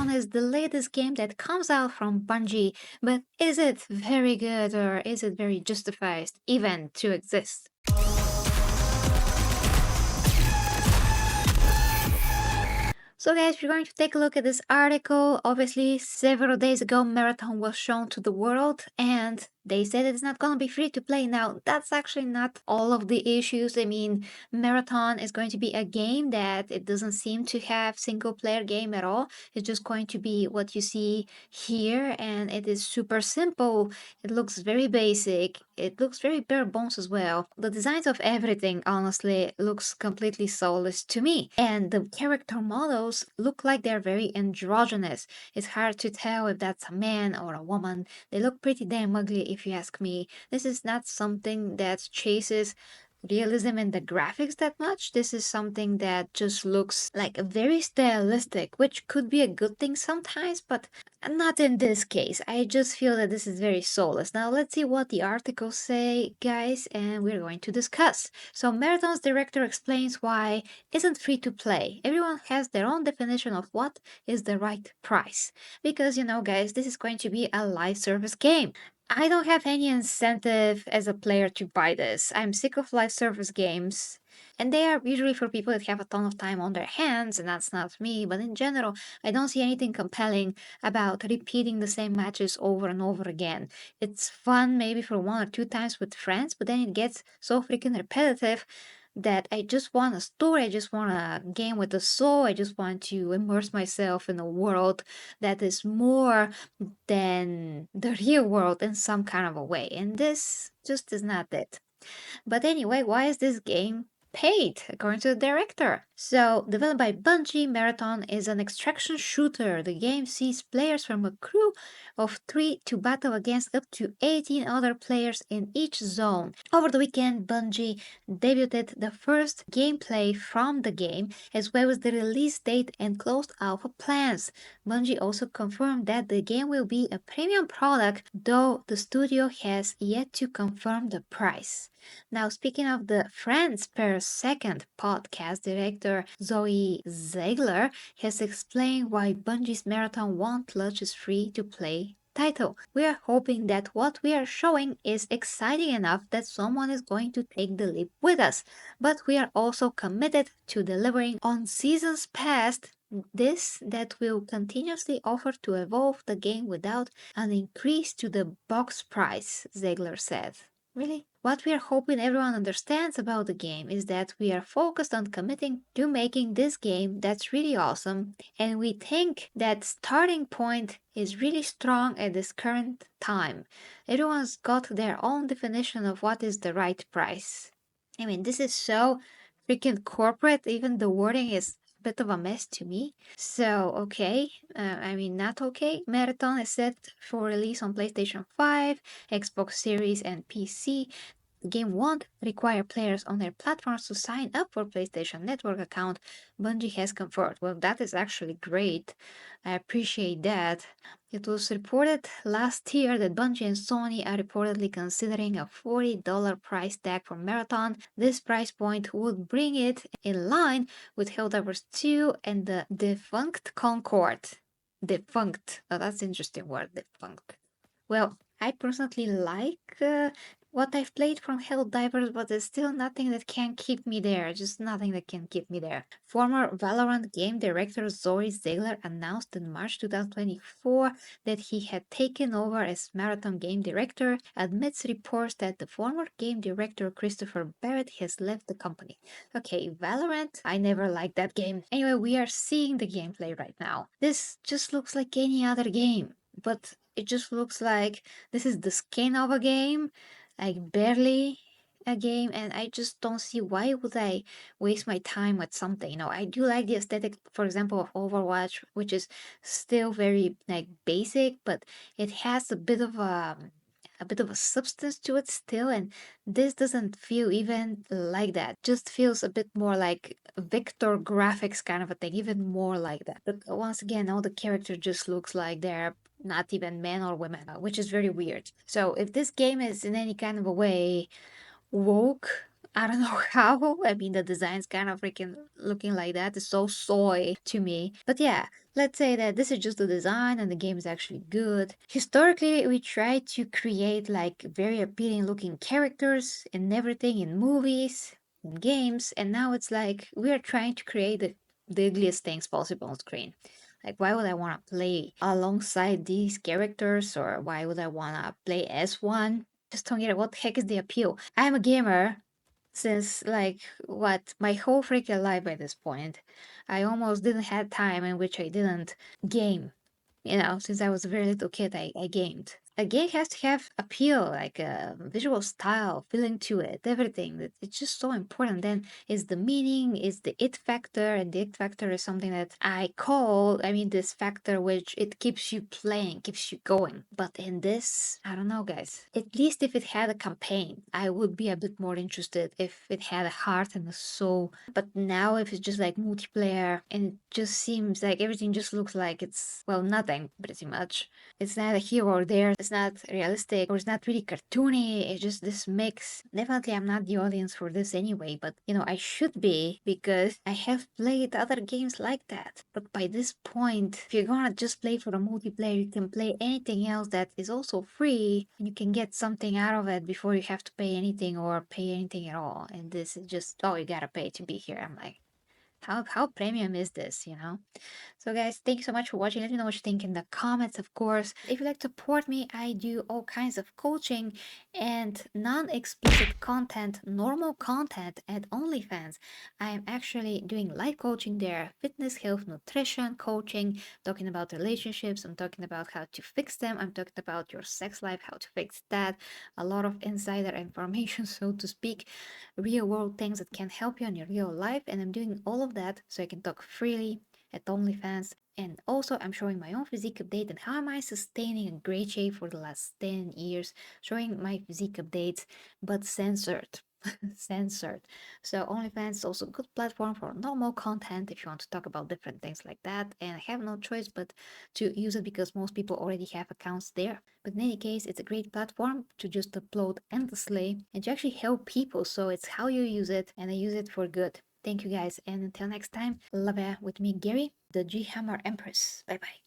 Marathon is the latest game that comes out from Bungie, but is it very good or is it very justified even to exist? So guys, we're going to take a look at this article. Obviously, several days ago, Marathon was shown to the world and they said it's not going to be free to play. Now, that's actually not all of the issues. I mean, Marathon is going to be a game that it doesn't seem to have single player game at all. It's just going to be what you see here and it is super simple. It looks very basic. It looks very bare bones as well. The designs of everything, honestly, looks completely soulless to me. And the character models look like they're very androgynous. It's hard to tell if that's a man or a woman. They look pretty damn ugly if you ask me. This is not something that chases realism in the graphics that much. This is something that just looks like very stylistic, which could be a good thing sometimes, but not in this case. I just feel that this is very soulless. Now let's see what the articles say, guys, and we're going to discuss. So Marathon's director explains why isn't free to play. Everyone has their own definition of what is the right price. Because, guys, this is going to be a live service game. I don't have any incentive as a player to buy this. I'm sick of live service games. And they are usually for people that have a ton of time on their hands, and that's not me. But in general, I don't see anything compelling about repeating the same matches over and over again. It's fun maybe for 1 or 2 times with friends, but then it gets so freaking repetitive that I just want a story. I just want a game with a soul. I just want to immerse myself in a world that is more than the real world in some kind of a way. And this just is not it. But anyway, why is this game paid, according to the director? So, developed by Bungie, Marathon is an extraction shooter. The game sees players from a crew of 3 to battle against up to 18 other players in each zone. Over the weekend, Bungie debuted the first gameplay from the game, as well as the release date and closed alpha plans. Bungie also confirmed that the game will be a premium product, though the studio has yet to confirm the price. Now, speaking of the Friends Per Second podcast, director Zoe Ziegler has explained why Bungie's Marathon won't launch its free-to-play title. We are hoping that what we are showing is exciting enough that someone is going to take the leap with us, but we are also committed to delivering on seasons past this that will continuously offer to evolve the game without an increase to the box price, Ziegler said. Really? What we are hoping everyone understands about the game is that we are focused on committing to making this game that's really awesome, and we think that starting point is really strong at this current time. Everyone's got their own definition of what is the right price. I mean, this is so freaking corporate, even the wording is bit of a mess to me. So, okay, not okay. Marathon is set for release on PlayStation 5, Xbox Series, and PC. The game won't require players on their platforms to sign up for PlayStation Network account, Bungie has confirmed. Well, that is actually great. I appreciate that. It was reported last year that Bungie and Sony are reportedly considering a $40 price tag for Marathon. This price point would bring it in line with Helldivers 2 and the defunct Concord. Defunct. Oh, that's an interesting word, defunct. Well, I personally like what I've played from Helldivers, but there's still nothing that can keep me there. Just nothing that can keep me there. Former Valorant game director Zoe Ziegler announced in March 2024 that he had taken over as Marathon game director, amidst reports that the former game director Christopher Barrett has left the company. Okay, Valorant, I never liked that game. Anyway, we are seeing the gameplay right now. This just looks like any other game, but it just looks like this is the skin of a game, like barely a game, and I just don't see why would I waste my time with something. I do like the aesthetic, for example, of Overwatch, which is still very like basic, but it has a bit of a substance to it still, and this doesn't feel even like that. Just feels a bit more like vector graphics kind of a thing, even more like that. But once again, all the characters just looks like they're not even men or women, which is very weird. So if this game is in any kind of a way woke, I don't know how. I mean, the design's kind of freaking looking like that. It's so soy to me. But yeah, let's say that this is just the design and the game is actually good. Historically, we try to create like very appealing looking characters and everything in movies, in games, and now it's like we are trying to create the ugliest things possible on screen. Like, why would I want to play alongside these characters, or why would I want to play as one? Just don't get it. What the heck is the appeal? I'm a gamer since like what my whole freaking life by this point. I almost didn't have time in which I didn't game. Since I was a very little kid, I gamed. A game has to have appeal, like a visual style, feeling to it, everything. It's just so important. Then is the meaning, is the it factor, and the it factor is something that this factor which it keeps you playing, keeps you going. But in this, I don't know, guys. At least if it had a campaign, I would be a bit more interested if it had a heart and a soul. But now, if it's just like multiplayer and it just seems like everything just looks like it's, well, nothing pretty much. It's not a here or there, it's not realistic, or it's not really cartoony. It's just this mix. Definitely, I'm not the audience for this anyway, but I should be because I have played other games like that. But by this point, if you're gonna just play for the multiplayer, you can play anything else that is also free, and you can get something out of it before you have to pay anything or pay anything at all. And this is just, oh, you gotta pay to be here. I'm like, how premium is this? So guys, thank you so much for watching. Let me know what you think in the comments, of course. If you'd like to support me, I do all kinds of coaching and non-explicit content, normal content at OnlyFans. I am actually doing life coaching there, fitness, health, nutrition coaching, talking about relationships. I'm talking about how to fix them. I'm talking about your sex life, how to fix that. A lot of insider information, so to speak, real world things that can help you in your real life. And I'm doing all of that so I can talk freely at OnlyFans. And also, I'm showing my own physique update and how am I sustaining a great shape for the last 10 years, showing my physique updates, but censored. Censored. So OnlyFans is also a good platform for normal content if you want to talk about different things like that. And I have no choice but to use it because most people already have accounts there. But in any case, it's a great platform to just upload endlessly and to actually help people. So it's how you use it, and I use it for good. Thank you guys, and until next time, love ya with me, Gary, the G Hammer Empress. Bye bye.